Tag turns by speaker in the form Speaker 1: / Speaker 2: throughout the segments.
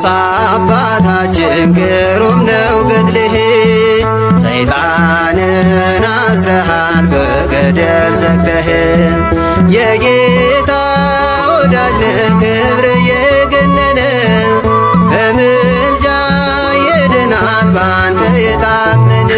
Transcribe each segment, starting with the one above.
Speaker 1: ኪሮስ አባታችን ግሩም ነው ገድልህ፣ ሰይጣንን አስረሃል በገደል ዘግተህ። የጌታ ወዳጅ ነህ ክብር የገነነ፣ በምልጃ ይድናል ባንተ የታመነ።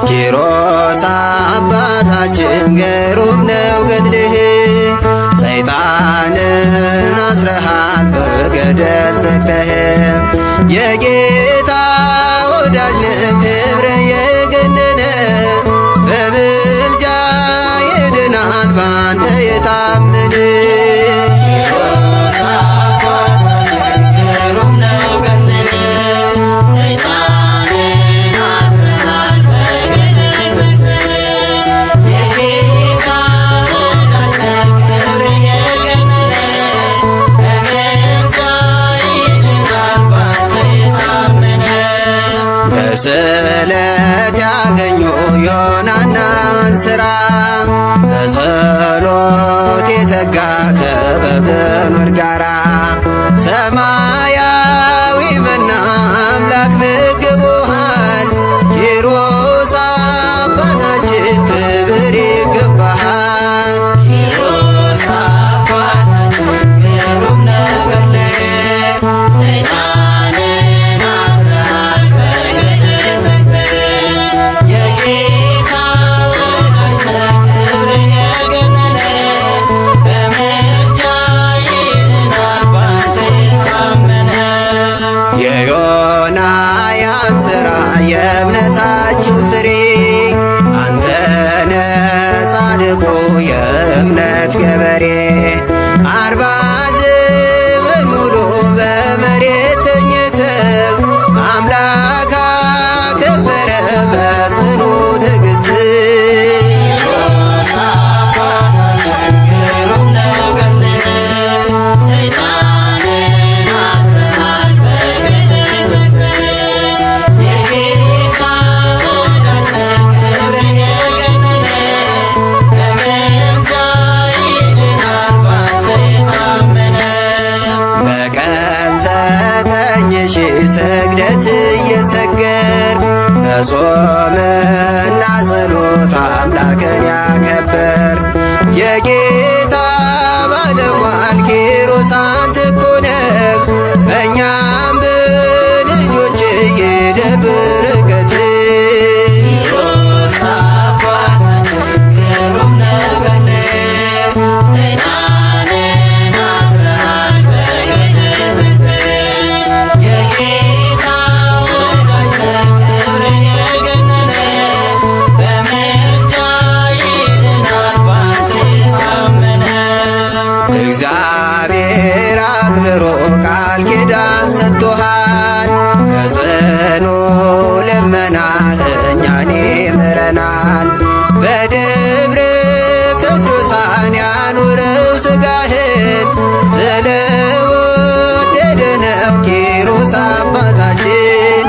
Speaker 1: ኪሮስ አባታችን ግሩም ነው ገድልህ፣ ሰይጣንን አስረሃል በገደል ዘግተህ። የጌታ ወዳጅ ነህ ክብር የገነነ፣ በምልጃ ይድናል ባንተ የታመነ። በስለት ያገኙ ዮናናን ሥራ፣ በጸሎት የተጋ ከበብኑር ጋራ። ሰማያዊ መና አምላክ ምግቦሃል፣ ኪሮስ አባታችን ክብር ይገባሃል። ኪሮስ አባታችን ግሩም ነው ገድልህ፣ ሰይጣንን አስረሃል በገደል ዘግተህ። የጌታ ወዳጅ ነህ ክብር የገነነ፣ በምልጃ ይድናል ባንተ የታመነ። የዮናያን ሥራ የእምነታችሁ ፍሬ፣ አንተነ ጻድቁ የእምነት ገበሬ። 40 ዘመን ሙሉ በመሬት ተኝተህ አምላክ አከበረ በጽኑ ትዕግሥት። በቀን 9,000 ስግደት እየሰገድ፣ በጾምና ጸሎት አምላክን ያከበር። የጌታ ባለሟል ኪሮስ አንተ እኮ ነህ፣ በእኛም በልጆች ይደር በረከት። እግዚአብሔር አክብሮ ቃል ኪዳን ሰጥቶሃል፣ በጽኑ ልመና እኛን ይምረናል። በደብረ ቅዱሳን ያኑረው ሥጋህን፣ ስለወደደ ነው ኪሮስ አባታችን።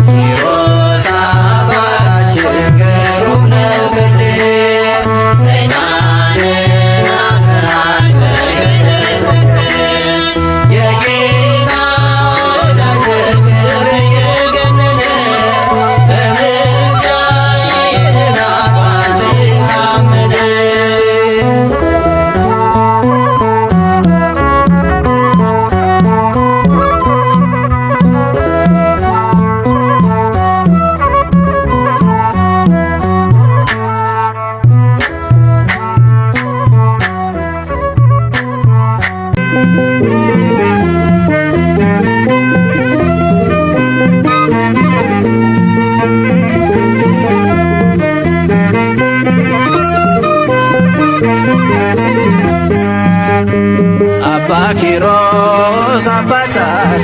Speaker 1: ኪሮስ አባታችን ግሩም ነው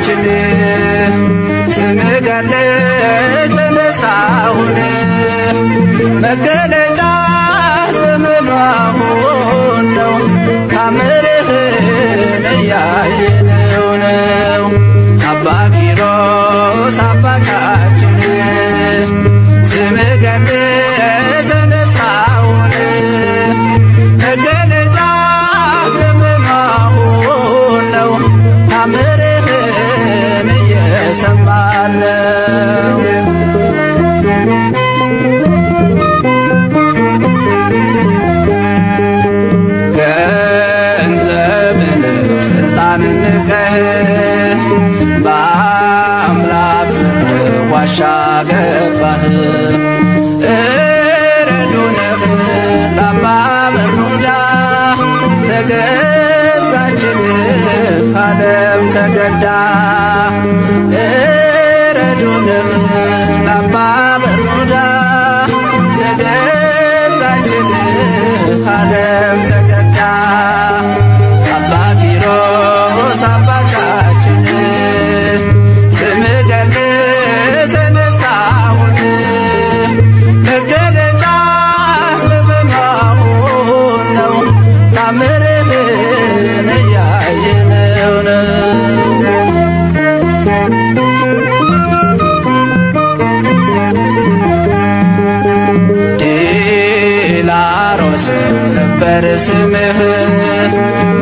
Speaker 2: አባታችን ስምህ ገድል ተነሳሁን መገለጫ ዘመኑ አሁን ነው ታምርህን እያየነው ነው። አባ ኪሮስ አባታችን ስምህ ገድል ተነሳሁን መገለጫ ዘመኑ አሁን ነው ታምርህን እየሰማን ነው። ገንዘብን ስልጣንን ንቀህ በአምላክ ፍቅር ዋሻ ገባህ። እረዱንህ ለአባ በርኑዳ ተገዛችልህ ዓለም ተገዳ። እረዱንህ ለአባ በርኑዳ ተገዛችልህ ዓለም ተገዳ። አባ ኪሮስ አባታችን ስምህ ገድል ተነሳሁን መገለጫ ዘመኑ አሁን ነው ታምርህን እያየነው ነው። ዲላሮስ ነበር ስምህ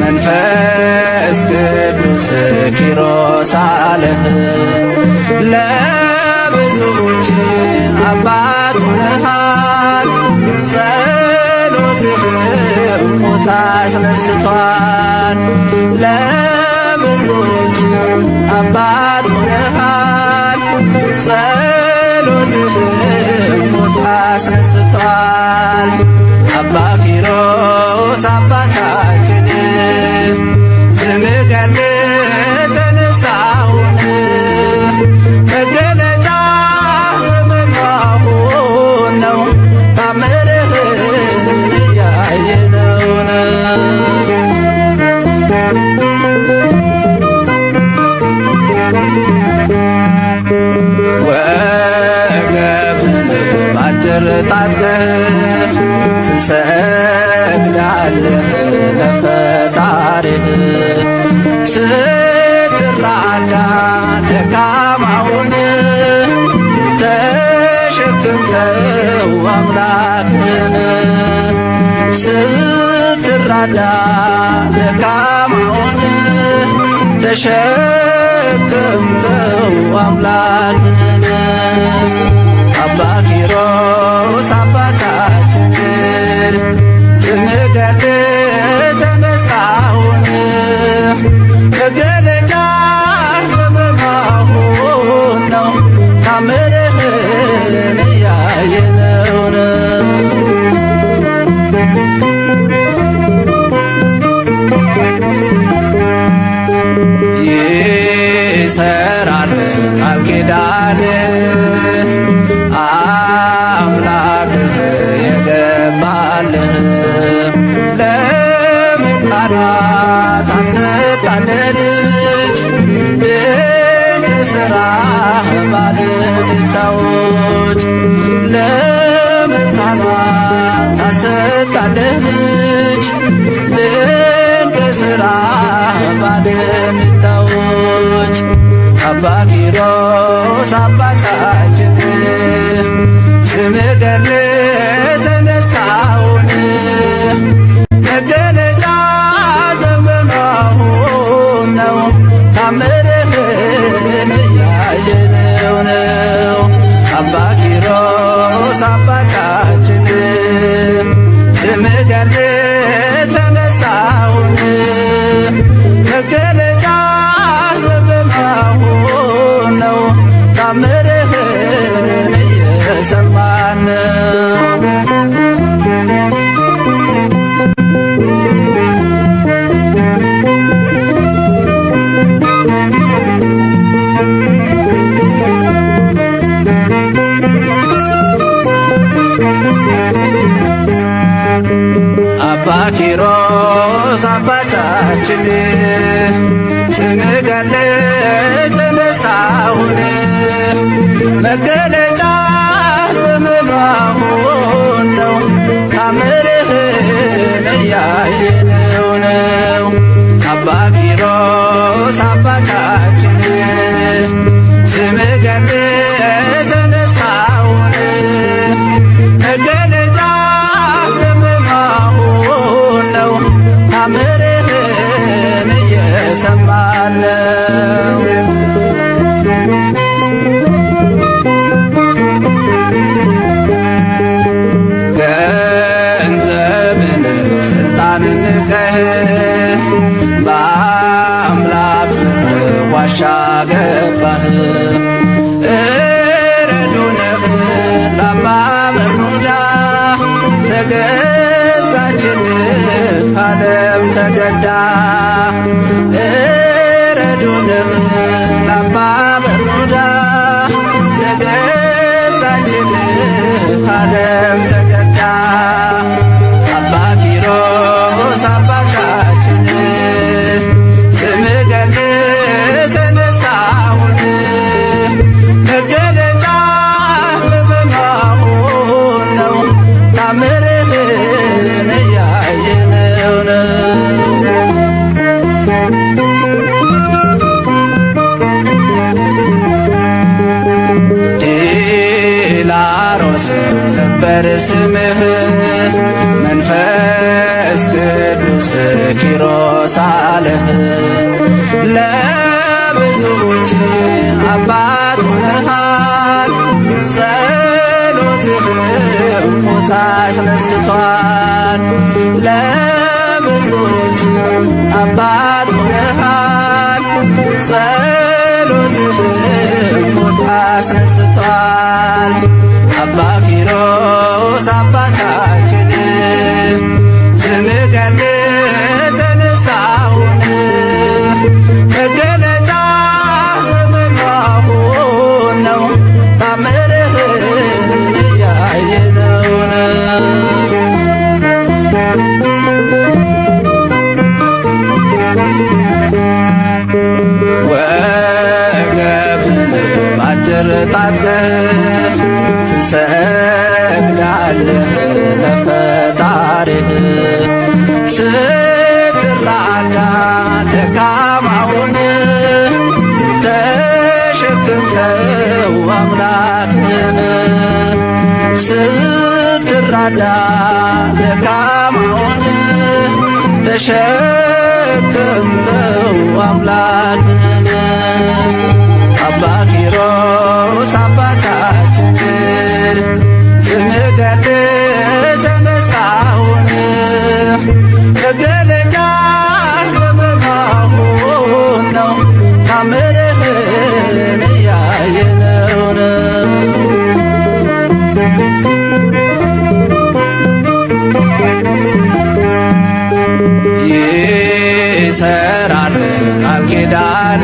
Speaker 2: መንፈስ ቅዱስ ኪሮስ አለህ። ለብዙዎች አባት ሆነሃል ጸሎትህ ሞት አስነስቷል። ለብዙዎች አባት ሆነሃል ጸሎትህ ሞት አስነስቷል። አባ ኪሮስ አባታችን ስምህ ገድል ተነሳሁን መገለጫ ዘመኑ አሁን ነው ታምርህን እያየነው ነው። ወገብህን ባጭር ታጥቀህ ትሰግዳለህ ለፈጣሪህ ስትራዳ ደካማውን ተሸክመው አምላክን ስትራዳ ደካማውን ተሸክመው አምላክን አባ ኪሮስ አባታችን ስምህ ገድል ተነሳሁን መገለጫ ዘመኑ አሁን ነው ታምርህን እያየነው ነው። ይሰራል ቃል ኪዳን አምላክህ የገባልህ ለመካኗ ታሰጣለህ ልጅ ድንቅ ሥራ ባለቤታዎች ለመካኗ ታሰጣለህ ልጅ ድንቅ ሥራ ባለቤታዎች አባ ኪሮስ አባታችን ስምህ ገድል ተነሳሁን መገለጫ ዘመኑ አሁን ነው ታምርህን እያየነው ነው። አባ ኪሮስ አባታችን ስምህ ገድል ተነሳሁን መገለጫ ዘመኑ አሁን ነው ታምርህን እየሰማን ነው። አባ ኪሮስ አባታችን ስምህ ገነት ተነሳሁን መገለጫ ዘመኑ አሁን ነው ታምርህን እያየነው ነው። አባ ኪሮስ አባታችን ስምህ ገነት ተነሳሁን መገለጫ ዘመኑ አሁን ነው ታምርህን እየሰማን ነው። ገንዘብን ስልጣንን ንቀህ በአምላክ ፍቅር ዋሻ ገባህ። እረዱነህ ለአባ በርኑዳ ተገዛችልህ ዓለም ተገዳ። እረዱነህ ለአባ በርኑዳ ተገዛችልህ ዓለም ተገዳ። አባ ኪሮስ አባታችን ስምህ ገነት ተነሳሁን መገለጫ ዘመኑ አሁን ነው ታምርህን እያየነው ነው። ዲላሮስ ነበር ስምህ መንፈስ ቅዱስ ኪሮስ አለህ። ለብዙዎች አባት ሆነሃል ጸሎትህ ሞት አስነስቷል። ለብዙዎች አባት ሆነሃል ጸሎትህ ሞት አስነስቷል። አባ ኪሮስ አባታችን ስምህ ገነት ተነሳሁን መገለጫ ዘመኑ አሁን ነው ታምርህን እያየነው ነው። ወገብህን ባጭር ታጥቀህ ትሰግዳለህ ለፈጣሪህ ስትራዳ ደካማውን ተሸክመው አምላክህን ስትራዳ ደካማውን ተሸክመው አምላክህን አባ ኪሮስ አባታችን ስምህ ገነት ተነሳሁን መገለጫ ዘመኑ አሁን ነው ታምርህን እያየነው ነው። ይሰራል ቃል ኪዳን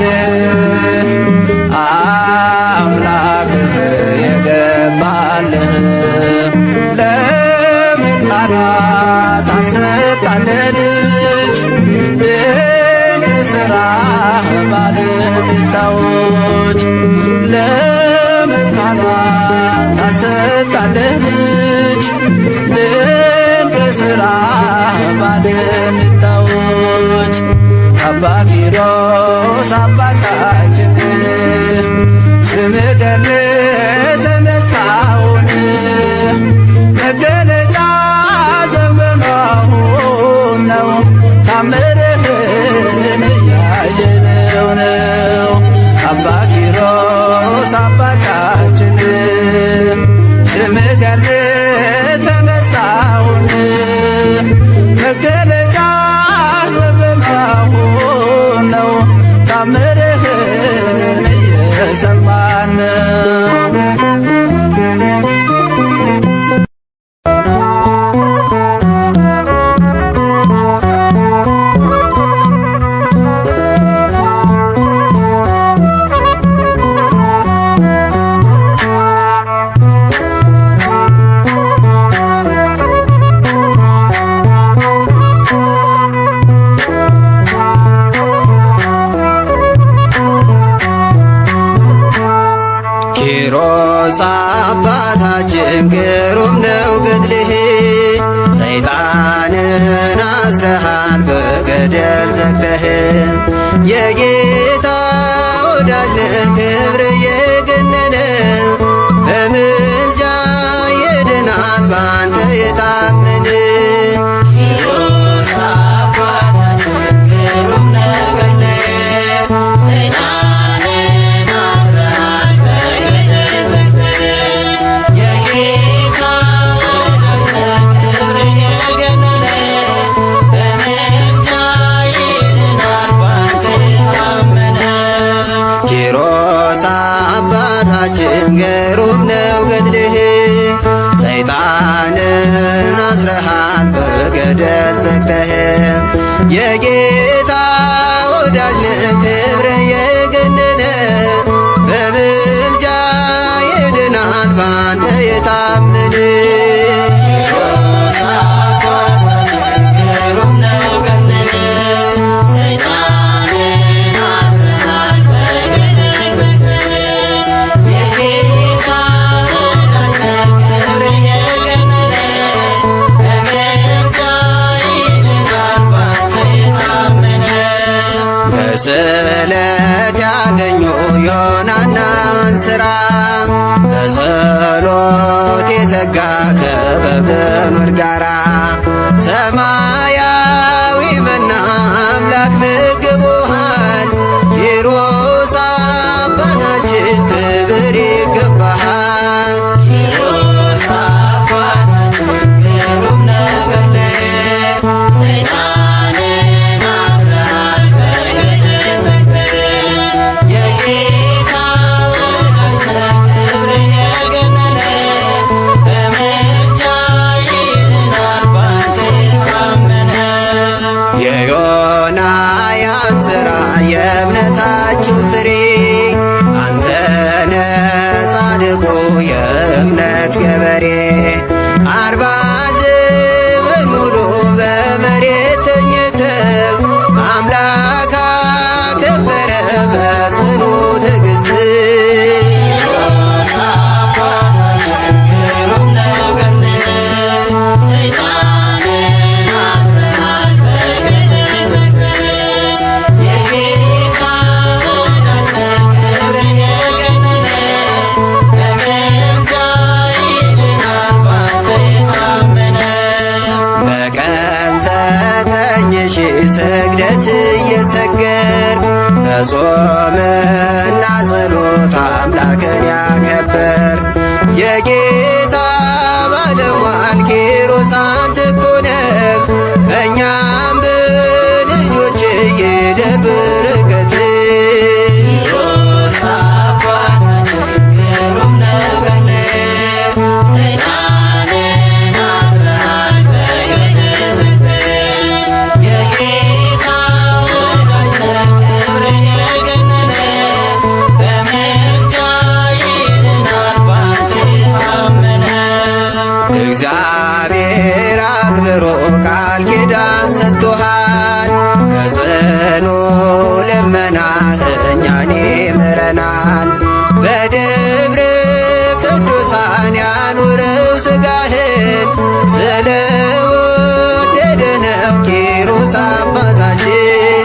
Speaker 2: አምላክህ የገባልህ ለምጣናት አሰጣለህ ልጅ ድንቅ ሥራ ባለቤታዎች ለምጣናት አሰጣለህ ልጅ ድንቅ ሥራ ባለቤታዎች አባ ኪሮስ አባታችን ስምህ ገነት ተነሳሁን መገለጫ ዘመኑ አሁን ነው ታምርህን እያየነው ነው። አባ ኪሮስ አባታችን ስምህ ገነት ተነሳሁን መገለጫ ዘመኑ አሁን ነው ታምርህን እየሰማን
Speaker 1: ዘግተህ የጌታ ወዳጅ ክብር የገነነ በምልጃ ይድናል ባንተ የታመነ ኪሮስ አባታችን ግሩም ነው ገድልህ ሰይጣንን አስረሃል በገደል ዘግተህ የጌታ ወዳጅ ክብር የገነነ በምልጃ ይድናል ባንተ የታመነ በስለት ያገኙ ዮናናን ሥራ በጸሎት የተጋ ከበብኑር ጋራ ሰማያዊ መና አምላክ ምግቦሃል ኪሮስ አባታችን ክብር ይገባሃል። የዮናያን ሥራ የእምነታችሁ ፍሬ አንተነ ጻድቁ የእምነት ገበሬ 40 ዘመን ሙሉ በመሬት ተኝተህ አምላክ አከበረ በጽኑ ትዕግሥት ስግደት እየሰገድ በጾምና ጸሎት አምላክን ያከበር የጌታ ባለሟል ኪሮስ አንተ እኮ ነህ እኛም በልጆች ይደር በረከት እግዚአብሔር አክብሮ ቃል ኪዳን ሰጥቶሃል በጽኑ ልመናህ እኛን ይምረናል በደብረ ቅዱሳን ያኑረው ሥጋህን ስለወደደ ነው ኪሮስ አባታችን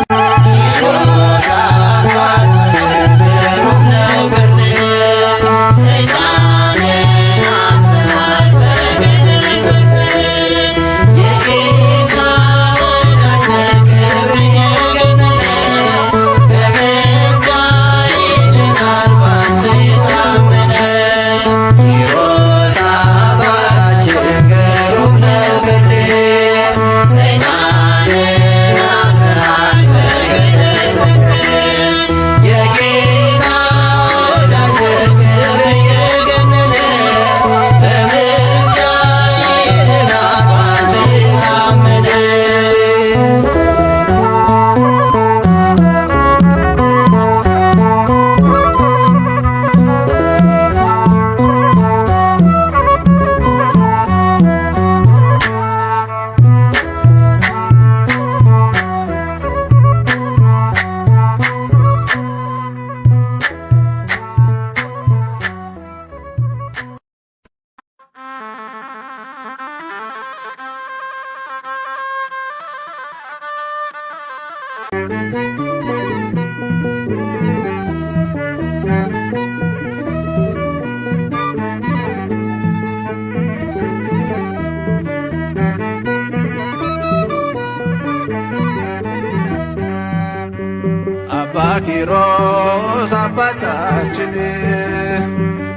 Speaker 2: ኪሮስ አባታችን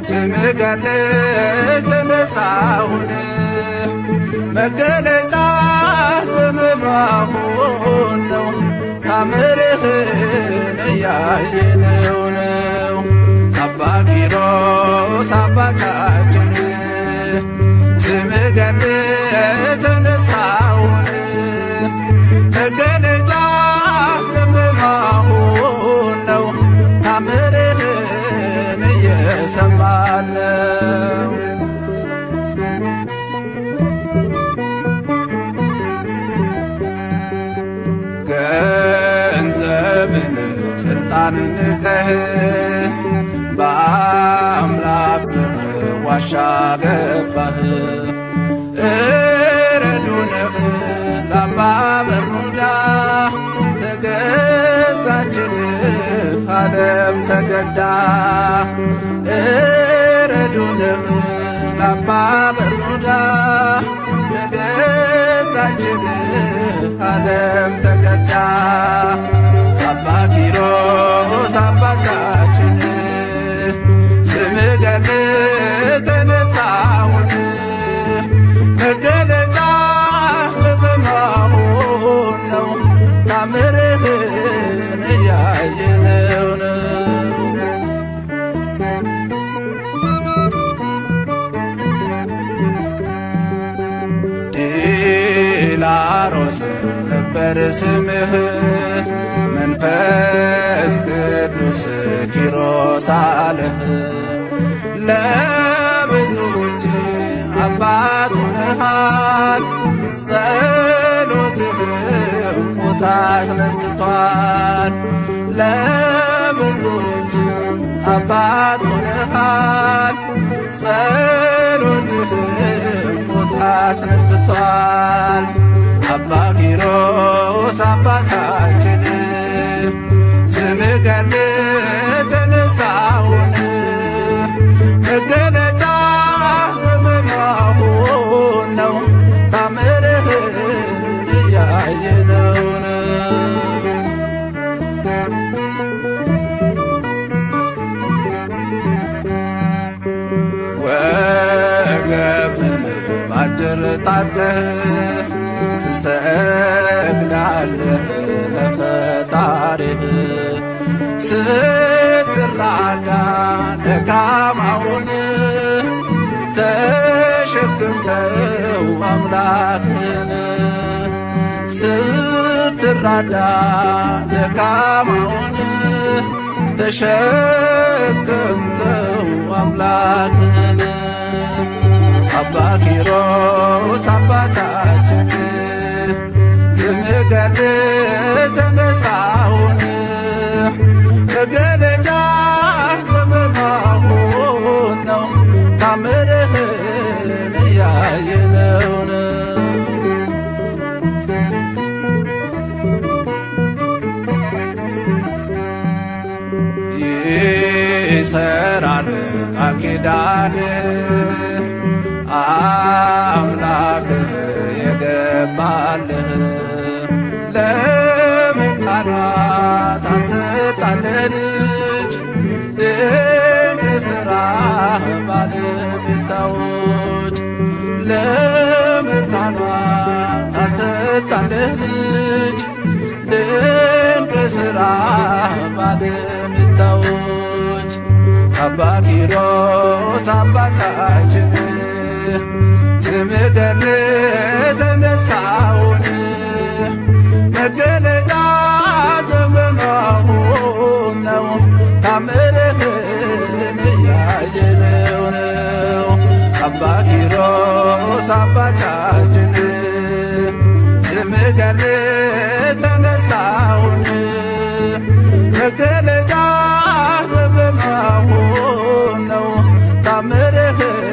Speaker 2: ስምህ ገድል ተነሳሁን መገለጫ ስምህ መሆን ነው ታምርህን እያየነው ነው። አባ ኪሮስ አባታችን ስምህ ገድል ተነሳሁን መገለጫ ስምህ መሆን ነው ታምርህን እየሰማን ነው። ገንዘብን ስልጣንን ንቀህ በአምላክ ዋሻ ገባህ እረዱንህ ለአባ በርኑዳ ተገዛችልህ ዓለም ተገዳ እረዱንህ ለአባ በርኑዳ ተገዛችልህ ዓለም ተገዳ አባ ኪሮስ አባታችን ስምህ ገድል ተነሳሁን መገለጫ ስምህ መሆን ነው ታምርህን እያየነው ነው። ዲላሮስ ነበር ስምህ መንፈስ ቅዱስ ኪሮስ አለህ ለብዙዎች አባት ሆነሃል ጸሎትህ ሞት አስነስቷል ለብዙዎች አባት ሆነሃል ጸሎትህ ሞት አስነስቷል። አባ ኪሮስ አባታችን ስምህ ገድል ተነሳሁን መገለጫ ስምህ መሆን ነው ታምርህን እያየነው ነው። ወገብህን ባጭር ታጥቀህ ትሰግዳለህ ለፈጣሪህ ስትራዳ ደካማውን ተሸክምከው አምላክን ስትራዳ ደካማውን ተሸክምከው አምላክን አባ ኪሮስ አባታችን ስምህ ገድል ተነሳሁን መገለጫ ስምህ መሆን ነው ታምርህን እያየነው ነው። ይሰራል ቃል ኪዳንህ አምላክህ የገባልህ ለመካናት አሰጣለህ ልጅ ድንቅ ሥራ ባለቤታዎች ለመካናት አሰጣለህ ልጅ ድንቅ ሥራ ባለቤታዎች አባ ኪሮስ አባታችን ስምህ ገድል ተነሳሁን መገለጫ ስምህ መሆን ነው ታምርህን እያየነው ነው። አባ ኪሮስ አባታችን ስምህ ገድል ተነሳሁን መገለጫ ስምህ መሆን ነው ታምርህን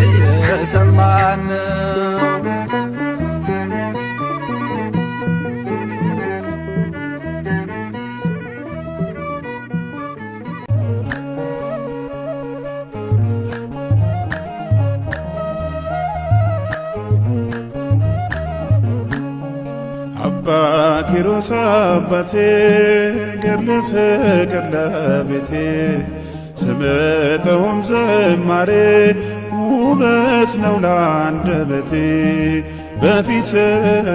Speaker 2: እየሰማን
Speaker 3: ኪሮስ አባቴ ገድለ ፍቅር ለቤቴ ስምጠውም ዝማሬ ውበት ነው ለአንደበቴ በፊት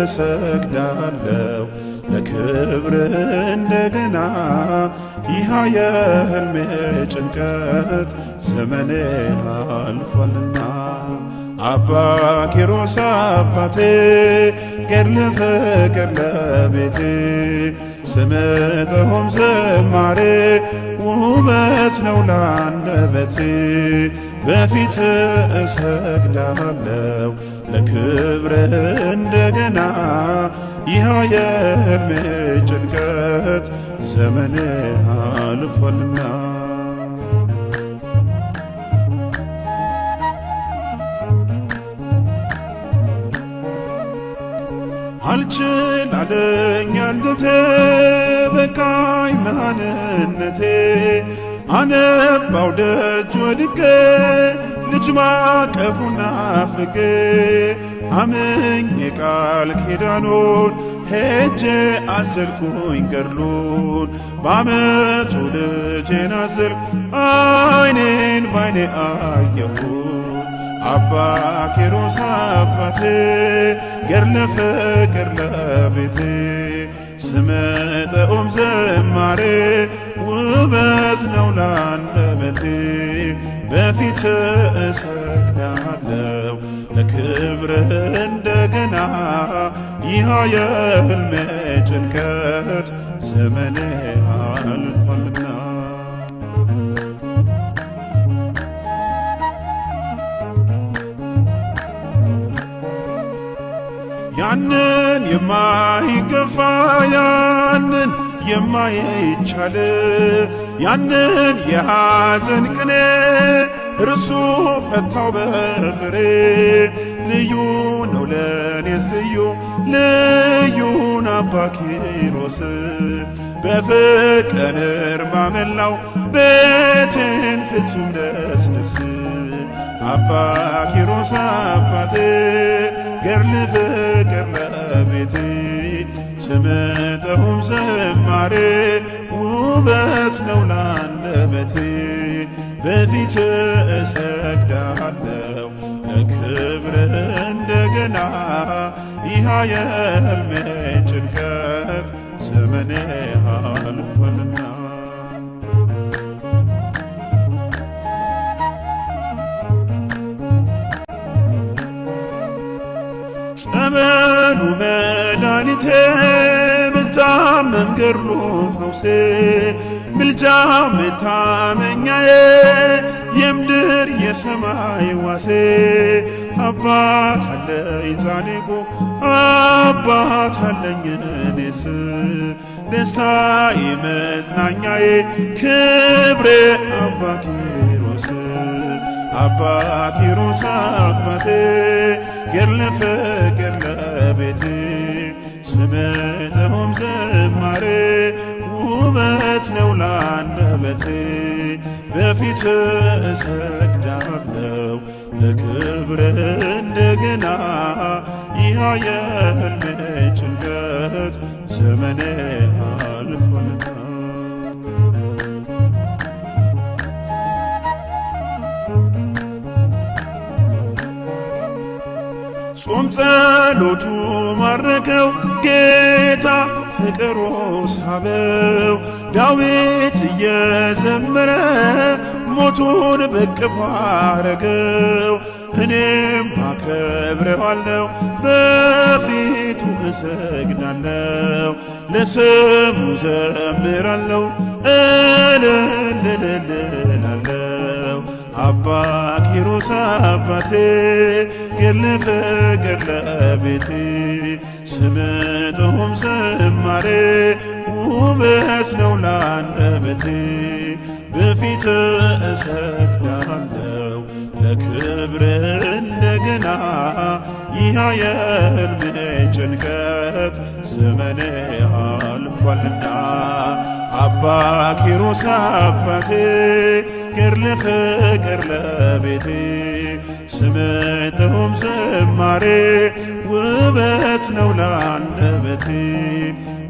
Speaker 3: እሰግዳለሁ ለክብር እንደገና ይህ የሕልሜ ጭንቀት ዘመኔ አልፏልና አባ ኪሮስ አባቴ ገድለ ፍቅር ለቤቴ ስምጠውም ዝማሬ ውበት ነው ለአንደበቴ በፊት እሰግዳለሁ ለክብር እንደገና ይህ የሕልሜ ጭንቀት ዘመኔ አልፏልና አልችል አለኝ አንጀቴ በቃኝ መሃንነቴ አነባው ደጅ ወድቄ ልጅ ማቀፉን ናፍቄ አምኜ ቃል ኪዳኑን ሄጄ አዘልኩኝ ገድሉን በዓመቱ ልጄን አዘልኩ ዓይኔን ባይኔ አየሁት አባ ኪሮስ አባቴ ገድለ ፍቅር ለቤቴ ስምጠውም ዝማሬ ውበት ነው ለአንደበቴ በፊት እሰግዳለሁ ለክብር እንደገና ይህ የሕልሜ ጭንቀት ዘመኔ አልፏልና ያንን የማይገፋ ያንን የማይቻል ያንን የሐዘን ቅኔ እርሱ ፈታው በፍሬ ልዩ ነው ለኔስ ልዩን አባ ኪሮስ በፍቅር ማመላው ቤቴን ፍጹም ደስ አባ ኪሮስ አባቴ ገድለ ፍቅር ለቤቴ ስምጠውም ዝማሬ ውበት ነው ለአንደበቴ በፊት እሰግዳለሁ ለክብር እንደገና ይህ የሕልሜ ጭንቀት ዘመኔ አልፏልና ጸበሉ መድኃኒቴ ብታመም ገድሉ ፈውሴ ምልጃ መታመኛዬ የምድር የሰማይ ዋሴ አባት አለኝ ጻድቁ አባት አለኝ እኔስ ደስታዬ መጽናኛዬ ክብሬ አባ ኪሮስ አባ ኪሮስ አባቴ ገድለ ፍቅር ለቤቴ ስምጠውም ዝማሬ ውበት ነው ለአንደበቴ በፊት እሰግዳለሁ ለክብር እንደገና ይህ የሕልሜ ጭንቀት ዘመኔ አልፏልና ጾም ጸሎቱ ማረከው ጌታ ፍቅሩ ሳበው ዳዊት እየዘመረ ሞቱን በቅፎ አረገው እኔም አከብረዋለሁ በፊቱ እሰግዳለሁ ለስሙ ዘምራለሁ እልልልልላለሁ አባ ኪሮስ አባቴ ገድለ ፍቅር ለቤቴ ስምጠውም ዝማሬ ውበት ነው ለአንደበቴ በፊት እሰግዳለሁ ለክብር እንደገና ይህ የሕልሜ ጭንቀት ዘመኔ አልፏልና አባ ኪሮስ አባቴ ገድለ ፍቅር ለቤቴ ስምጥሁም ዝማሬ ውበት ነው ላንደበቴ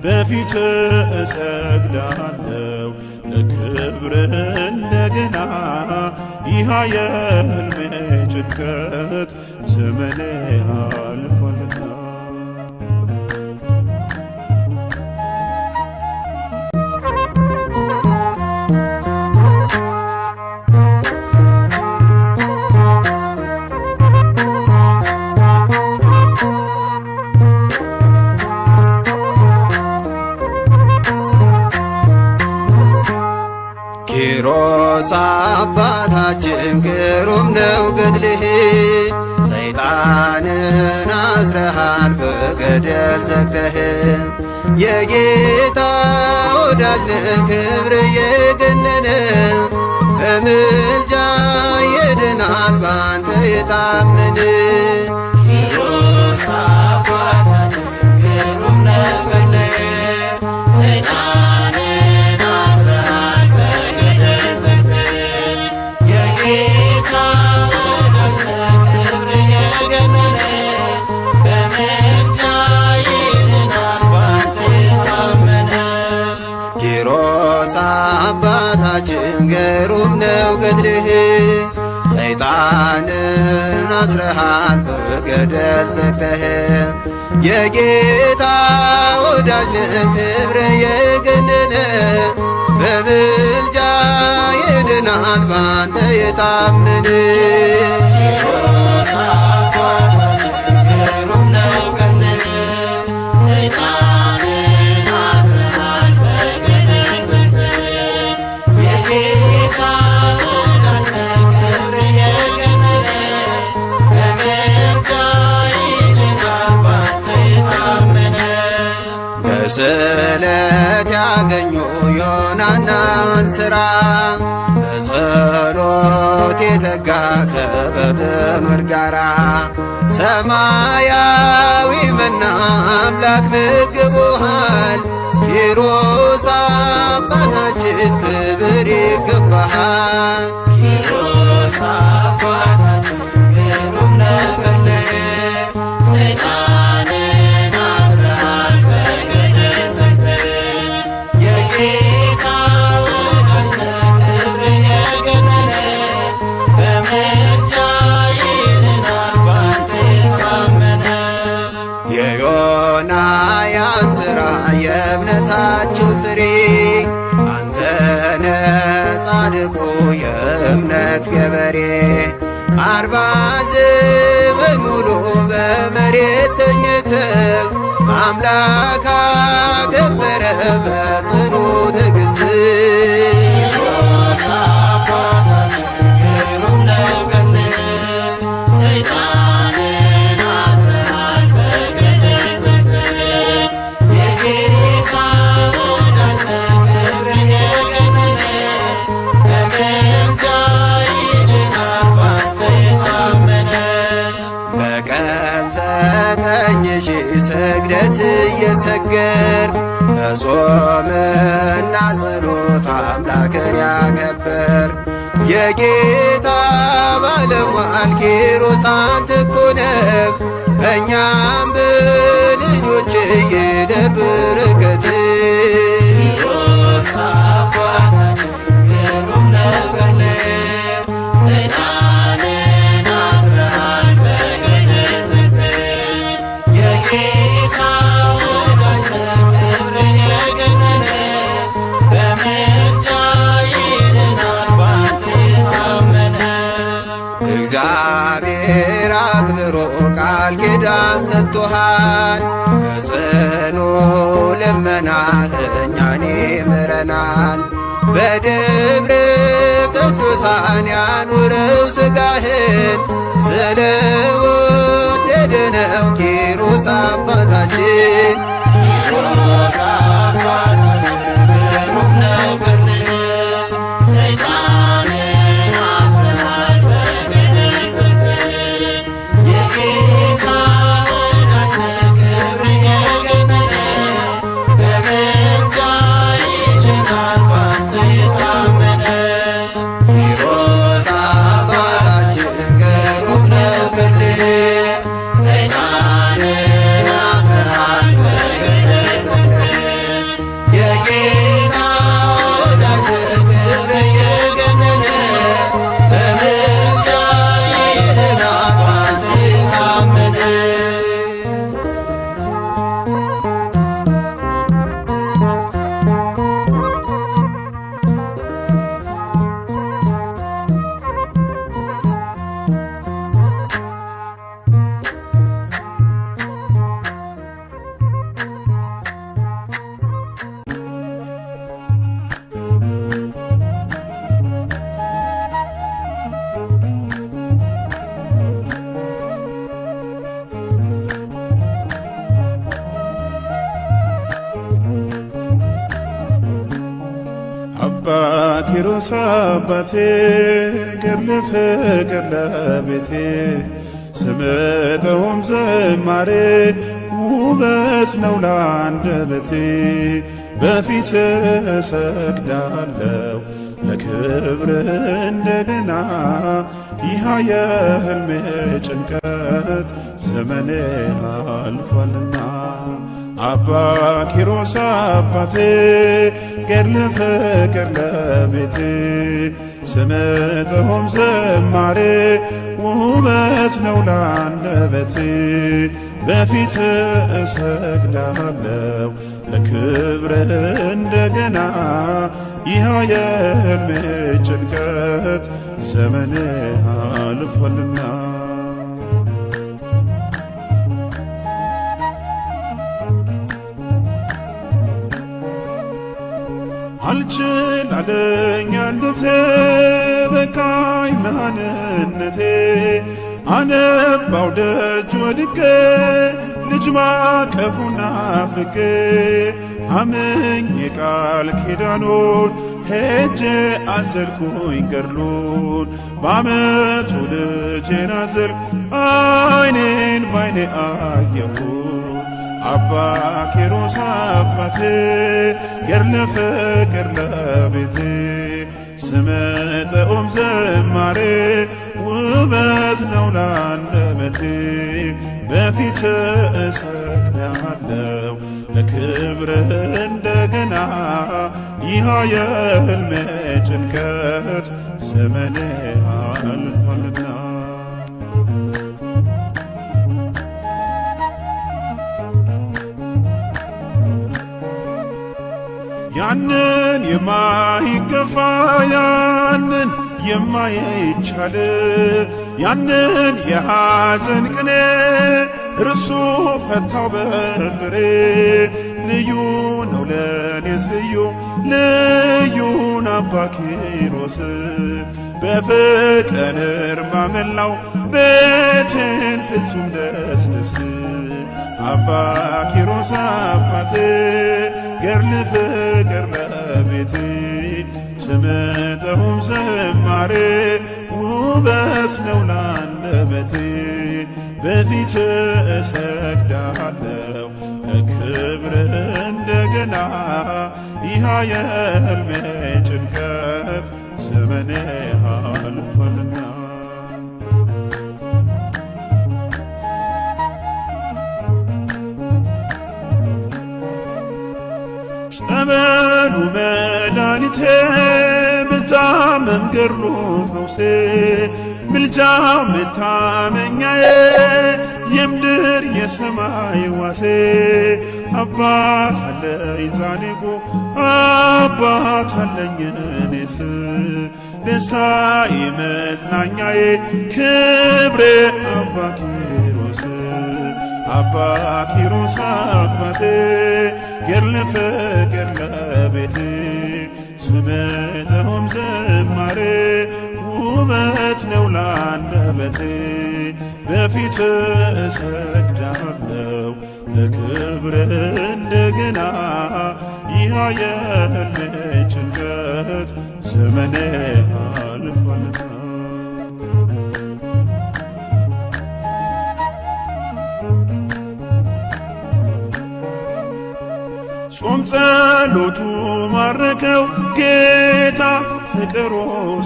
Speaker 3: በፊት እሰግዳለሁ ለክብርህ እንደገና ይህ የሕልሜ ጭንቀት ዘመኔ አልፏልና
Speaker 1: ኪሮስ አባታችን ግሩም ነው ገድልህ ሰይጣንን አስረሃል በገደል ዘግተህ የጌታ ወዳጅ ነህ ክብር የገነነ በምልጃ ይድናል ባንተ የታመነ ኪሮስ አባታችን ግሩም ነው ገድልህ ኪሮስ አባታችን ግሩም ነው ገድልህ ሰይጣንን አስረሃል በገደል ዘግተህ የጌታ ወዳጅ ነህ ክብር የገነነ በምልጃ ይድናል ባንተ የታመነ በስለት ያገኙ ዮናናን ሥራ በጸሎት የተጋ ከበበኖር ጋራ ሰማያዊ መና አምላክ መግቦሃል ኪሮስ አባታችን ክብር ይገባሃል ኪሮስ አባታችን ግሩም ነው ገድልህ ሰይጣንን አስረሃል በገደል ዘግተህ የጌታ ወዳጅ ነህ ክብር የገነነ በምልጃ ይድናል ባንተ የታመነ የዮናያን ሥራ የእምነታችሁ ፍሬ አንተነ ጻድቁ የእምነት ገበሬ 40 ዘመን ሙሉ በመሬት ተኝተህ አምላክ አከበረ በጽኑ ትዕግሥት በቀን 9,000 ስግደት እየሰገር በጾምና ጸሎት አምላክን ያከበር የጌታ ባለሟል ኪሮስ አንተ እኮ ነህ በእኛም በልጆች ይደር በረከት እግዚአብሔር አክብሮ ቃል ኪዳን ሰጥቶሃል በጽኑ ልመናህ እኛን ይምረናል በደብረ ቅዱሳን ያኑረው ሥጋህን ስለ ወደደ ነው ኪሮስ አባታችን ኪሮስ አባታችን ግሩም ነው ገድልህ ሰይጣንን አስረሃል በገደል ዘግተህ የጌታ ወዳጅ ነህ ክብር የገነነ በምልጃ ይድናል ባንተ የታመነ
Speaker 3: አባ ኪሮስ አባቴ ገድለ ፍቅር ለቤቴ ስምጠውም ዝማሬ ውበት ነው ለአንደበቴ በፊት እሰግዳለሁ ለክብር እንደገና ይህ የሕልሜ ጭንቀት ዘመኔ አልፏልና አባ ኪሮስ አባቴ ገድለ ፍቅር ለቤቴ ስምጠውም ዝማሬ ውበት ነው ለአንደበቴ በፊት እሰግዳለሁ ለክብር እንደገና ይህ የሕልሜ ጭንቀት ዘመኔ አልፏልና አልችል አለኝ አንደበቴ በቃኝ መሃንነቴ አነባው ደጅ ወድቄ ልጅ ማቀፉን ናፍቄ አምኜ ቃል ኪዳኑን ሄጄ አዘልኩኝ ገድሉን በዓመቱ ልጄን አዘልኩ ዓይኔን ባይኔ አየሁት አባ ኪሮስ አባቴ ገድለ ፍቅር ለቤቴ ስምጠውም ዝማሬ ውበት ነው ለአንደበቴ በፊት እሰግዳለሁ ለክብር እንደገና ይህ የሕልሜ ጭንቀት ዘመኔ አልፏልና ያንን የማይገፋ ያንን የማይቻል ያንን የሐዘን ቅኔ እርሱ ፈታው በፍሬ ልዩ ነው ለኔስ ልዩን አባ ኪሮስ በፍቅር እርማ መላው ቤቴን ፍጹም ደስደስ አባ ኪሮስ አባቴ ገድለ ፍቅር ለቤቴ ስምጠውም ዝማሬ ውበት ነው ለአንደበቴ በፊት እሰግዳለሁ ለክብር እንደገና ይህ የሕልሜ ጭንቀት ዘመኔ አልፏልና ጸበሉ መድኃኒቴ ብታመም ገድሉ ፈውሴ ምልጃው መታመኛዬ የምድር የሰማይ ዋሴ አባት አለኝ ጻድቁ አባት አለኝ እኔስ ደስታዬ መጽናኛዬ ክብሬ አባ ኪሮስ አባ ኪሮስ አባቴ ገድለ ፍቅር ለቤቴ ስምጠውም ዝማሬ ውበት ነው ለአንደበቴ በፊት እሰግዳለሁ ለክብር እንደገና ይህ የሕልሜ ጭንቀት ዘመኔ አልፏልና ጾም ጸሎቱ ማረከው ጌታ ፍቅሩ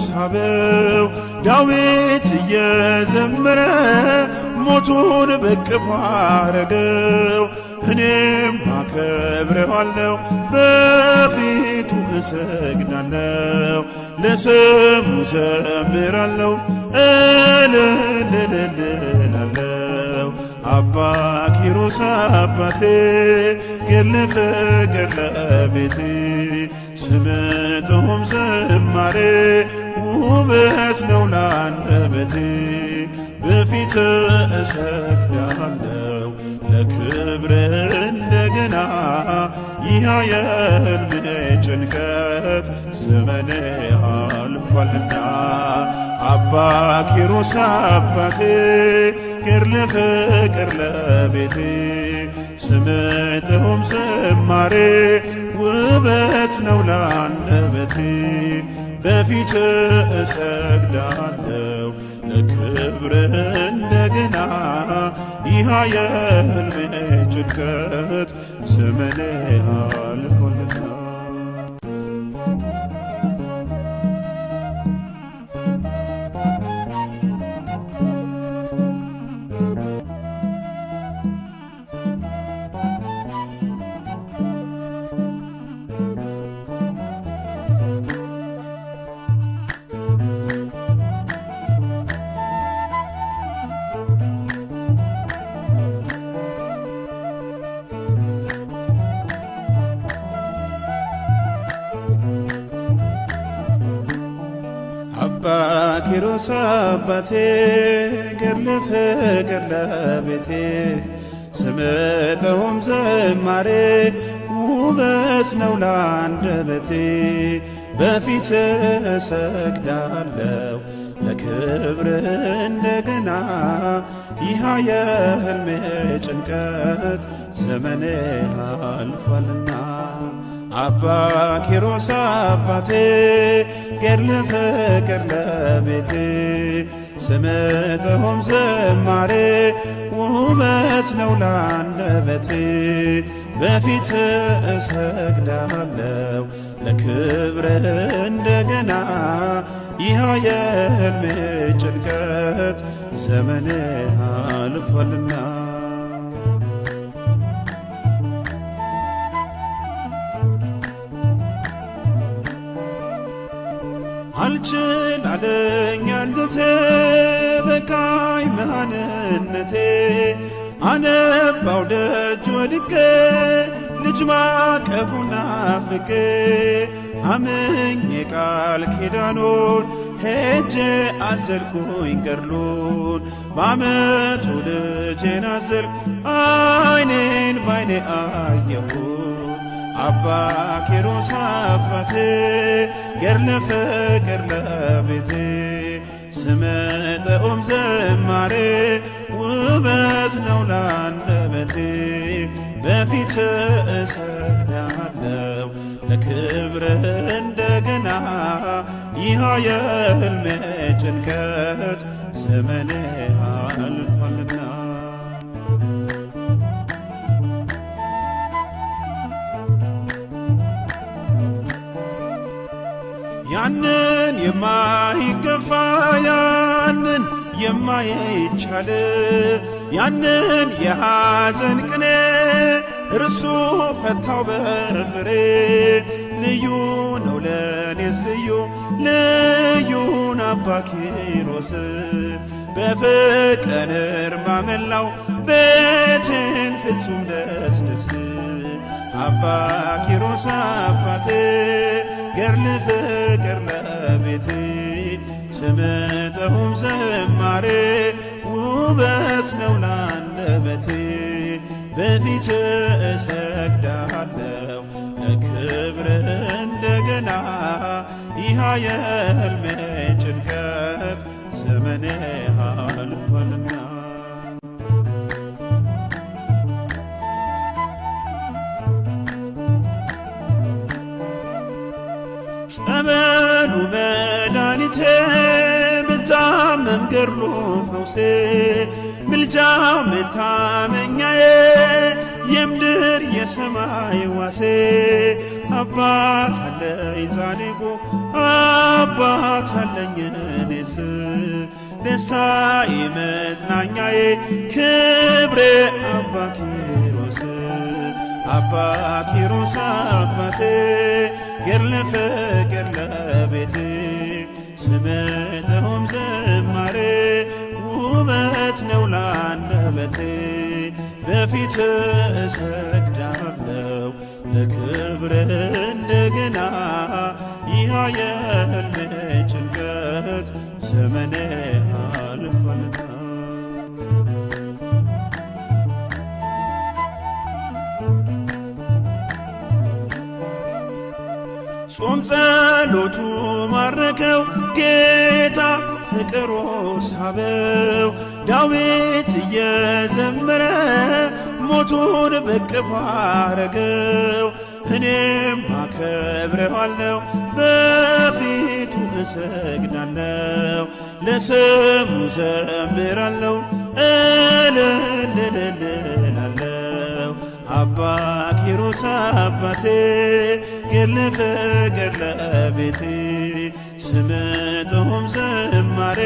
Speaker 3: ሳበው ዳዊት እየዘመረ ሞቱን በቅፎ አረገው እኔም አከብረዋለሁ በፊቱ እሰግዳለሁ ለስሙ ዘምራለሁ እልልልልላለሁ አባ ኪሮስ አባቴ ገድለ ፍቅር ለቤቴ ስምጠውም ዝማሬ ውበት ነው ለአንደበቴ በፊት እሰግዳለሁ ለክብር እንደገና ይህ የሕልሜ ጭንቀት ዘመኔ አልፏልና አባ ኪሮስ አባቴ ገድለ ፍቅር ለቤቴ ስምጠውም ዝማሬ ውብ ውበት ነው ለአንደበቴ በፊት እሰግዳለሁ ለክብር እንደገና ይህ የሕልሜ ጭንቀት ዘመኔ አልፎልና አባ ኪሮስ አባቴ ገድለ ፍቅር ለቤቴ ስምጠውም ዝማሬ ውበት ነው ለአንደበቴ በፊት እሰግዳለሁ ለክብር እንደገና ይህ የሕልሜ ጭንቀት ዘመኔ አልፏልና አባ ኪሮስ አባቴ ገድለ ፍቅር ለቤቴ ስምጠውም ዝማሬ ውበት ነው ለአንደበቴ በፊት እሰግዳለሁ ለክብር እንደገና ይህ የሕልሜ ጭንቀት ዘመኔ አልፏልና አልችል አለኝ አንጀቴ በቃኝ መሃንነቴ አነባው ደጅ ወድቄ ልጅ ማቀፉን ናፍቄ አምኜ ቃል ኪዳኑን ሄጄ አዘልኩኝ ገድሉን በዓመቱ ልጄን አዘልኩ ዓይኔን ባይኔ አየሁት አባ ኪሮስ አባቴ ገድለ ፍቅር ለቤቴ ስምጠውም ዝማሬ ውበት ነው ለአንደበቴ በፊት እሰግዳለሁ ለክብር እንደገና ይህ የሕልሜ ጭንቀት ዘመኔ አልፏልና ያንን የማይገፋ ያንን የማይቻል ያንን የሐዘን ቅኔ እርሱ ፈታው በፍሬ ልዩ ነው ለኔስ ልዩን አባ ኪሮስ በፍቅር እርማ መላው ቤቴን ፍጹም ደስደስ አባ ኪሮስ አባቴ ገድለ ፍቅር ለቤቴ ስምጠውም ዝማሬ ውበት ነው ለአንደበቴ በፊት እሰግዳለሁ ለክብር እንደገና ይህ የሕልሜ ጭንቀት ዘመኔ አልፏልና ጸበሉ መድኃኒቴ ብታመም ገድሉ ፈውሴ ምልጃው መታመኛዬ የምድር የሰማይ ዋሴ አባት አለኝ ጻድቁ አባት አለኝ እኔስ ደስታዬ መጽናኛዬ ክብሬ አባ ኪሮስ አባ ኪሮስ አባቴ ገድለ ፍቅር ለቤቴ ስምጠውም ዝማሬ ውበት ነው ለአንደበቴ በፊት እሰግዳለሁ ለክብር እንደገና ይህ የሕልሜ ጭንቀት ዘመኔ አልፏልና ጾም ጸሎቱ ማረከው ጌታ ፍቅሩ ሳበው ዳዊት እየዘመረ ሞቱን በቅፎ አረገው እኔም አከብረዋለሁ በፊቱ እሰግዳለሁ ለስሙ ዘምራለሁ እልልልልላለሁ አባ ኪሮስ አባቴ ገድለ ፍቅር ለቤቴ ስምጥሁም ዝማሬ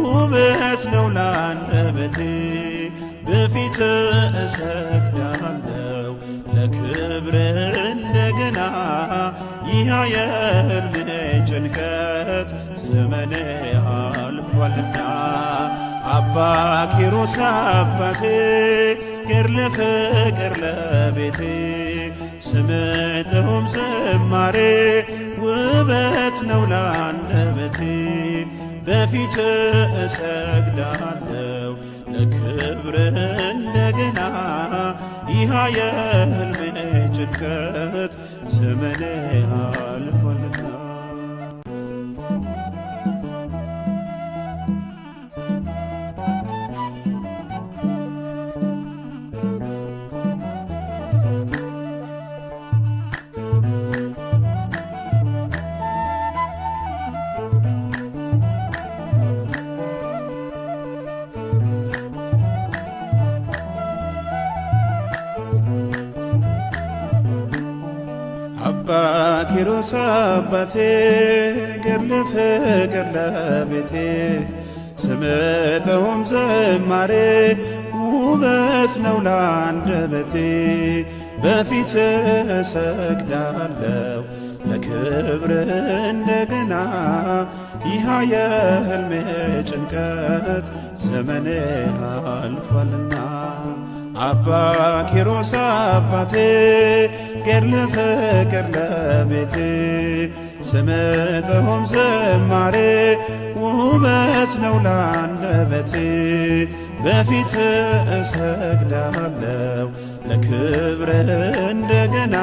Speaker 3: ውበት ነው ላንደበቴ በፊት እሰግዳለሁ ለክብር እንደገና ይህ የሕልሜ ጭንቀት ዘመኔ አልፏልና አባ ኪሮስ አባቴ ገድለ ፍቅር ለቤቴ ስምጥሁም ዝማሬ ውበት ነው ላንደበቴ በፊት እሰግዳለሁ ለክብር እንደገና ይህ የሕልሜ ጭንቀት ዘመኔ አልፏልና አባ ኪሮስ አባቴ ገድለ ፍቅር ለቤቴ ስምጥሁም ዝማሬ ውበት ነው ላንደበቴ በፊት እሰግዳለሁ ለክብር እንደገና ይህ የሕልሜ ጭንቀት ዘመኔ አልፏልና አባ ኪሮስ አባቴ ገድለ ፍቅር ለቤቴ ስምጥሁም ዝማሬ ውበት ነው ላንደበቴ በፊት እሰግዳለሁ ለክብር እንደገና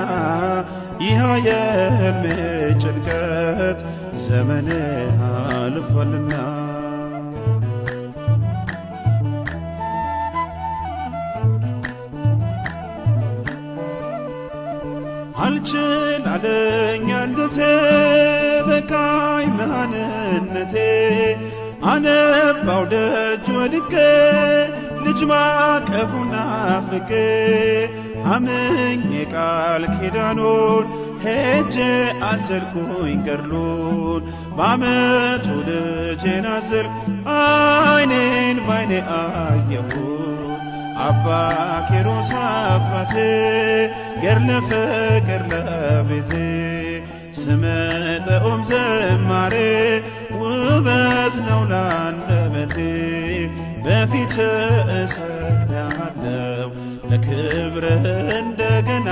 Speaker 3: ይህ የሕልሜ ጭንቀት ዘመኔ አልፏልና አልችል አለኝ አንጀቴ በቃኝ መሃንነቴ አነባው ደጅ ወድቄ ልጅ ማቀፉን ናፍቄ አምኜ ቃል ኪዳኑን ሄጄ አዘልኩኝ ገድሉን በዓመቱ ልጄን አዘልኩ ዓይኔን ባይኔ አየሁት አባ ኪሮስ አባቴ ገድለ ፍቅር ለቤቴ ስምጥሁም ዝማሬ ውበት ነው ላንደበቴ በፊት እሰግዳለሁ ለክብር እንደገና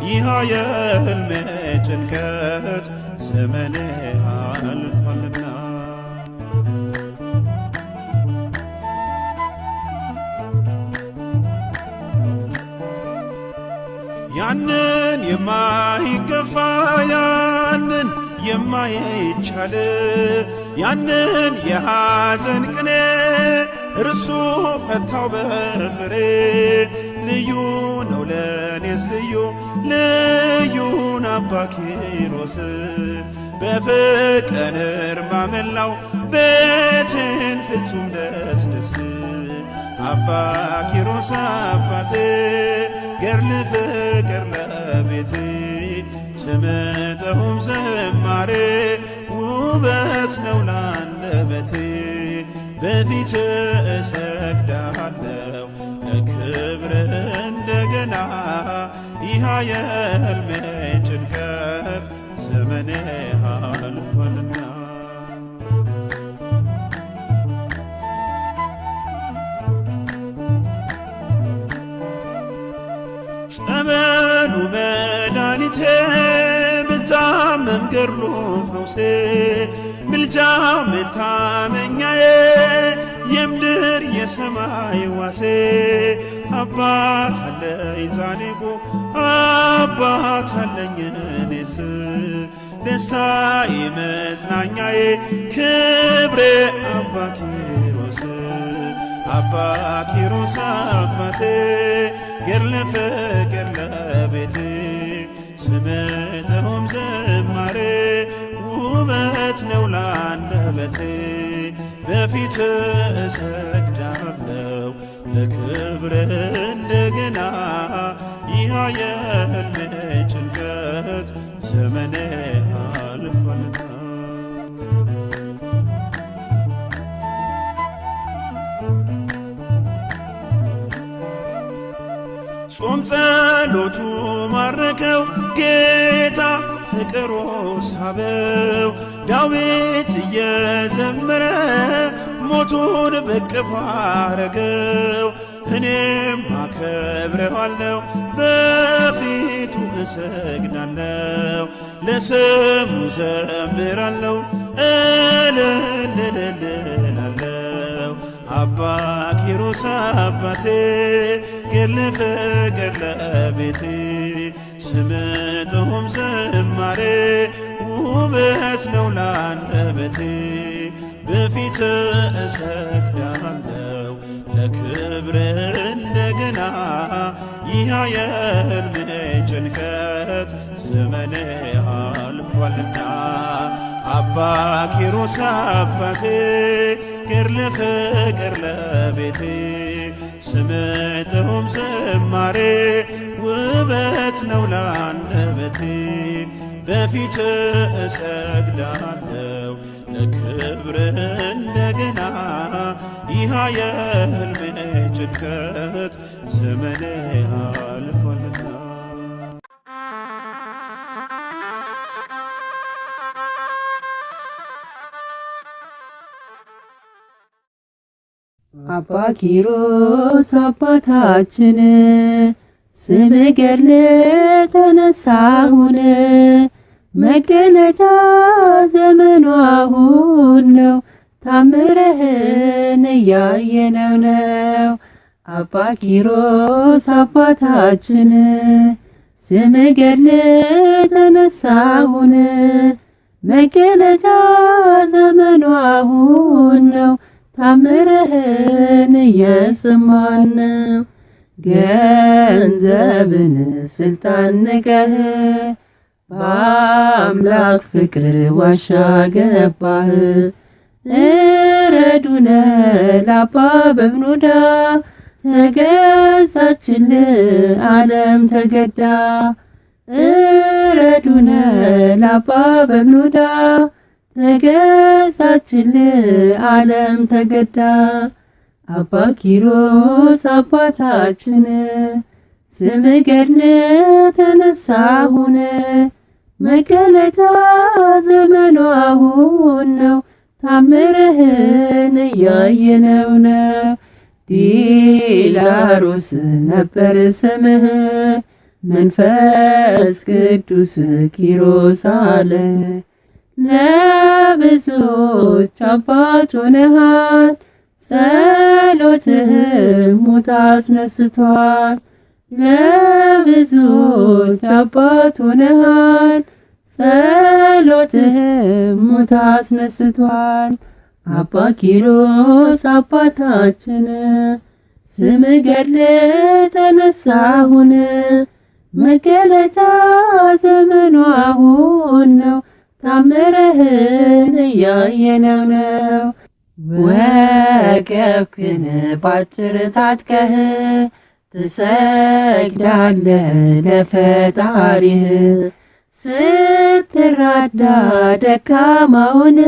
Speaker 3: ይህ የሕልሜ ጭንቀት ዘመኔ አልፏልና ያንን የማይገፋ ያንን የማይቻል ያንን የሐዘን ቅኔ እርሱ ፈታው በፍሬ ልዩ ነው ለኔስ ልዩን አባ ኪሮስ በፍቅር ማመላው ቤትን ፍጹም ደስ አባ ኪሮስ አባቴ ገድለ ፍቅር ለቤቴ ስምጥሁም ዝማሬ ውበት ነው ላንደበቴ በፊት እሰግዳለሁ ለክብር እንደገና ይህ የሕልሜ ጭንቀት ዘመኔ አልፏልና ጸበሉ መድኃኒቴ ብታመም ገድሉ ፈውሴ ምልጃ መታመኛዬ የምድር የሰማይ ዋሴ አባት አለኝ ጻድቁ አባት አለኝ እኔስ ደስታዬ መጽናኛዬ ክብሬ አባ ኪሮስ አባ ኪሮስ አባቴ ገድለ ፍቅር ለቤቴ ስምዖም ዝማሬ ውበት ነው ላንደበቴ በፊት እሰግዳለሁ ለክብር እንደገና ይህ የሕልሜ ጭንቀት ዘመኔ አልፏልና ጾም ጸሎቱ ማረከው ጌታ ፍቅሩ ሳበው ዳዊት እየዘመረ ሞቱን በቅፍ አረገው እኔም አከብረዋለሁ በፊቱ እሰግዳለሁ ለስሙ ዘምራለሁ እልልልልላለሁ አባ ኪሮስ አባቴ ገድለ ፍቅር ለቤቴ ስምዖም ዝማሬ ውበት ነው ላንደበቴ በፊት እሰግዳለሁ ለክብር እንደገና ይህ የሕልሜ ጭንቀት ዘመኔ አልፏልና አባ ኪሮስ አባቴ ገድለ ፍቅር ለቤቴ ስምዖም ዝማሬ ውበት ነው ላንደበቴ በፊት እሰግዳለሁ ለክብር እንደገና ይህ የሕልሜ ጭንቀት ዘመኔ አልፏልና
Speaker 4: አባ ኪሮስ አባታችን ስምህ ገድል ተነሳሁን መገለጫ ዘመኑ አሁን ነው ታምረህን እያየነው ነው። አባ ኪሮስ አባታችን ስምህ ገድል ተነሳሁን መገለጫ ዘመኑ አሁን ነው ታምረህን እየሰማን ነው። ገንዘብን ስልጣን ንቀህ በአምላክ ፍቅር ዋሻ ገባህ። እረዱነ ለአባ በብኑዳ ተገዛችል ዓለም ተገዳ። እረዱነ ለአባ በብኑዳ ተገዛችል ዓለም ተገዳ። አባ ኪሮስ አባታችን ስምህ ገድል ተነሳሁን መገለጫ ዘመኑ አሁን ነው ታምርህን እያየነው ነው። ዲላሮስ ነበር ስምህ መንፈስ ቅዱስ ኪሮስ አለ። ለብዙዎች አባት ሆነሃል ጸሎትህም ሙት አስነስቷል። ለብዙዎች አባት ሆነሃል ጸሎትህም ሙት አስነስቷል። አባ ኪሮስ አባታችን ስምህ ገድል ተነሳሁን መገለጫ ዘመኑ አሁን ነው ታምረህን እያየነው ነው። ወገብክን ባጭር ታጥቀህ ትሰግዳለህ ለፈጣሪህ ስትራዳ ደካማውን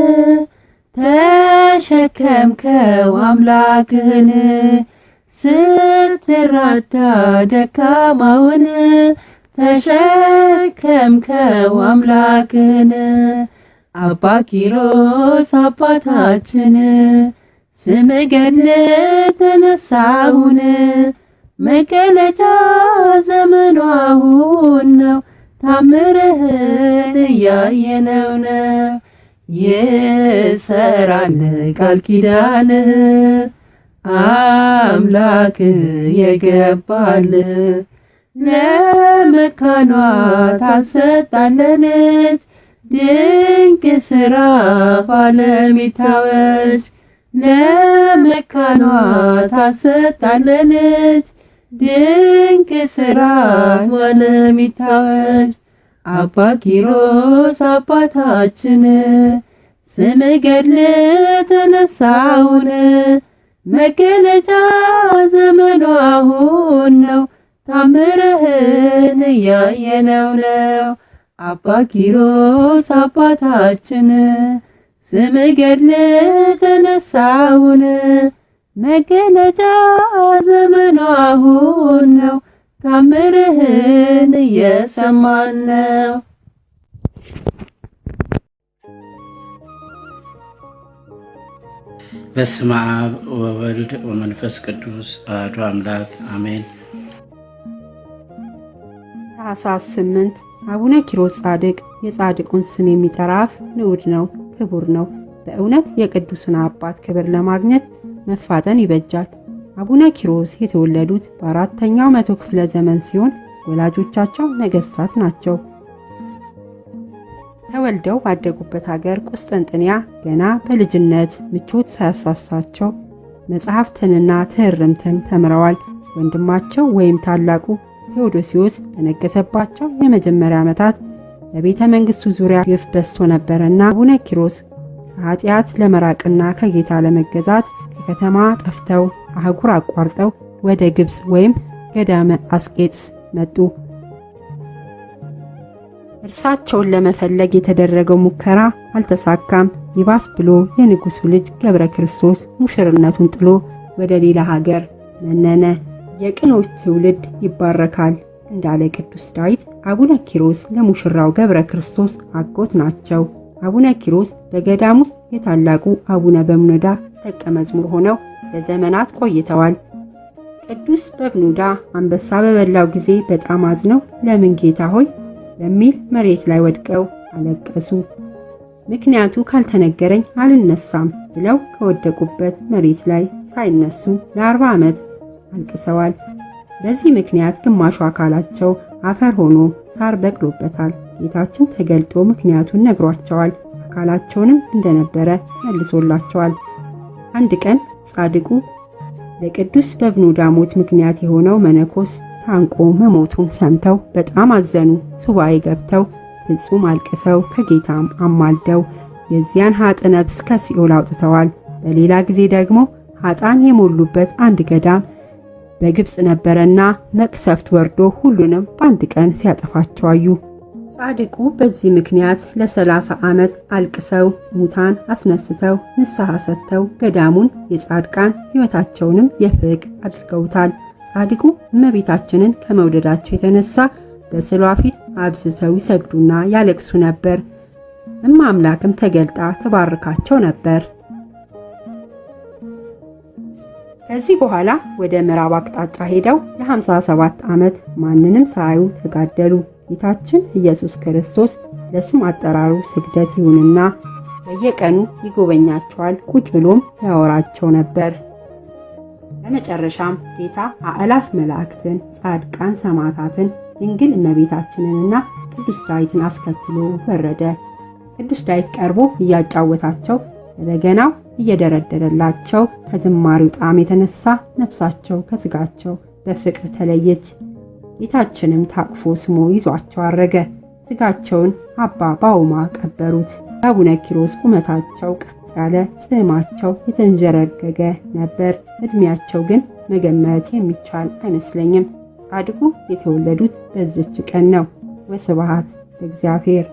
Speaker 4: ተሸከምከው አምላክህን ስትራዳ ደካማውን ተሸከምከው አምላክህን። አባ ኪሮስ አባታችን ስምህ ገድል ተነሳሁን መገለጫ ዘመኑ አሁን ነው ታምርህን እያየነው ነው። ይሰራል ቃል ኪዳንህ አምላክህ የገባልህ ለመካኗ ታሰጣለች ድንቅ ሥራ በዓለም ይታወጅ። ለመካኗ ታሰጣለች ድንቅ ሥራ በዓለም ይታወጅ። አባ ኪሮስ አባታችን ስም ገድል ተነሳውን መገለጫ ዘመኑ አሁን ነው ታምርህን እያየነው ነው። አባ ኪሮስ አባታችን ስም ገድል ተነሳውን መገለጫ ዘመኑ አሁን ነው ታምርህን እየሰማን ነው።
Speaker 5: በስመ አብ ወወልድ ወመንፈስ ቅዱስ አሐዱ አምላክ አሜን።
Speaker 6: ታኅሳስ 8 አቡነ ኪሮስ ጻድቅ። የጻድቁን ስም የሚጠራ አፍ ንዑድ ነው፣ ክቡር ነው። በእውነት የቅዱስን አባት ክብር ለማግኘት መፋጠን ይበጃል። አቡነ ኪሮስ የተወለዱት በ4ኛው መቶ ክፍለ ዘመን ሲሆን ወላጆቻቸው ነገሥታት ናቸው። ተወልደው ባደጉበት ሀገር ቁስጥንጥንያ ገና በልጅነት ምቾት ሳያሳሳቸው መጽሐፍትንና ትሕርምትን ተምረዋል። ወንድማቸው ወይም ታላቁ ቴዎዶሲዮስ በነገሰባቸው የመጀመሪያ ዓመታት በቤተ መንግሥቱ ዙሪያ ግፍ በዝቶ ነበረና አቡነ ኪሮስ ከኃጢአት ለመራቅና ከጌታ ለመገዛት ከከተማ ጠፍተው አህጉር አቋርጠው ወደ ግብፅ ወይም ገዳመ አስቄጥስ መጡ። እርሳቸውን ለመፈለግ የተደረገው ሙከራ አልተሳካም። ይባስ ብሎ የንጉሡ ልጅ ገብረ ክርስቶስ ሙሽርነቱን ጥሎ ወደ ሌላ ሀገር መነነ። የቅኖች ትውልድ ይባረካል እንዳለ ቅዱስ ዳዊት አቡነ ኪሮስ ለሙሽራው ገብረ ክርስቶስ አጎት ናቸው። አቡነ ኪሮስ በገዳም ውስጥ የታላቁ አቡነ በብኑዳ ደቀ መዝሙር ሆነው ለዘመናት ቆይተዋል። ቅዱስ በብኑዳ አንበሳ በበላው ጊዜ በጣም አዝነው ለምን ጌታ ሆይ በሚል መሬት ላይ ወድቀው አለቀሱ። ምክንያቱ ካልተነገረኝ አልነሳም ብለው ከወደቁበት መሬት ላይ ሳይነሱ ለ40 ዓመት አልቅሰዋል። በዚህ ምክንያት ግማሹ አካላቸው አፈር ሆኖ ሳር በቅሎበታል። ጌታችን ተገልጦ ምክንያቱን ነግሯቸዋል። አካላቸውንም እንደነበረ መልሶላቸዋል። አንድ ቀን ጻድቁ ለቅዱስ በብኑዳ ሞት ምክንያት የሆነው መነኮስ ታንቆ መሞቱን ሰምተው በጣም አዘኑ። ሱባኤ ገብተው ፍጹም አልቅሰው ከጌታም አማልደው የዚያን ሀጥ ነፍስ ከሲኦል አውጥተዋል። በሌላ ጊዜ ደግሞ ሀጣን የሞሉበት አንድ ገዳም በግብፅ ነበረና መቅሰፍት ወርዶ ሁሉንም በአንድ ቀን ሲያጠፋቸው አዩ። ጻድቁ በዚህ ምክንያት ለ30 ዓመት አልቅሰው ሙታን አስነስተው ንስሐ ሰጥተው ገዳሙን የጻድቃን ሕይወታቸውንም የፍቅ አድርገውታል። ጻድቁ እመቤታችንን ከመውደዳቸው የተነሳ በስዕሏ ፊት አብዝተው ይሰግዱና ያለቅሱ ነበር። አምላክም ተገልጣ ተባርካቸው ነበር። ከዚህ በኋላ ወደ ምዕራብ አቅጣጫ ሄደው ለ57 ዓመት ማንንም ሳያዩ ተጋደሉ። ጌታችን ኢየሱስ ክርስቶስ ለስም አጠራሩ ስግደት ይሁንና በየቀኑ ይጎበኛቸዋል፣ ቁጭ ብሎም ያወራቸው ነበር። በመጨረሻም ጌታ አእላፍ መላእክትን፣ ጻድቃን ሰማዕታትን፣ ድንግል እመቤታችንንና ቅዱስ ዳዊትን አስከትሎ ወረደ። ቅዱስ ዳዊት ቀርቦ እያጫወታቸው በበገናው እየደረደረላቸው ከዝማሬው ጣዕም የተነሳ ነፍሳቸው ከስጋቸው በፍቅር ተለየች። ጌታችንም ታቅፎ ስሞ ይዟቸው አረገ። ስጋቸውን አባ ባውማ ቀበሩት። አቡነ ኪሮስ ቁመታቸው ቀጥ ያለ፣ ጽሕማቸው የተንዠረገገ ነበር። እድሜያቸው ግን መገመት የሚቻል አይመስለኝም። ጻድቁ የተወለዱት በዚች ቀን ነው። ወስብሐት ለእግዚአብሔር።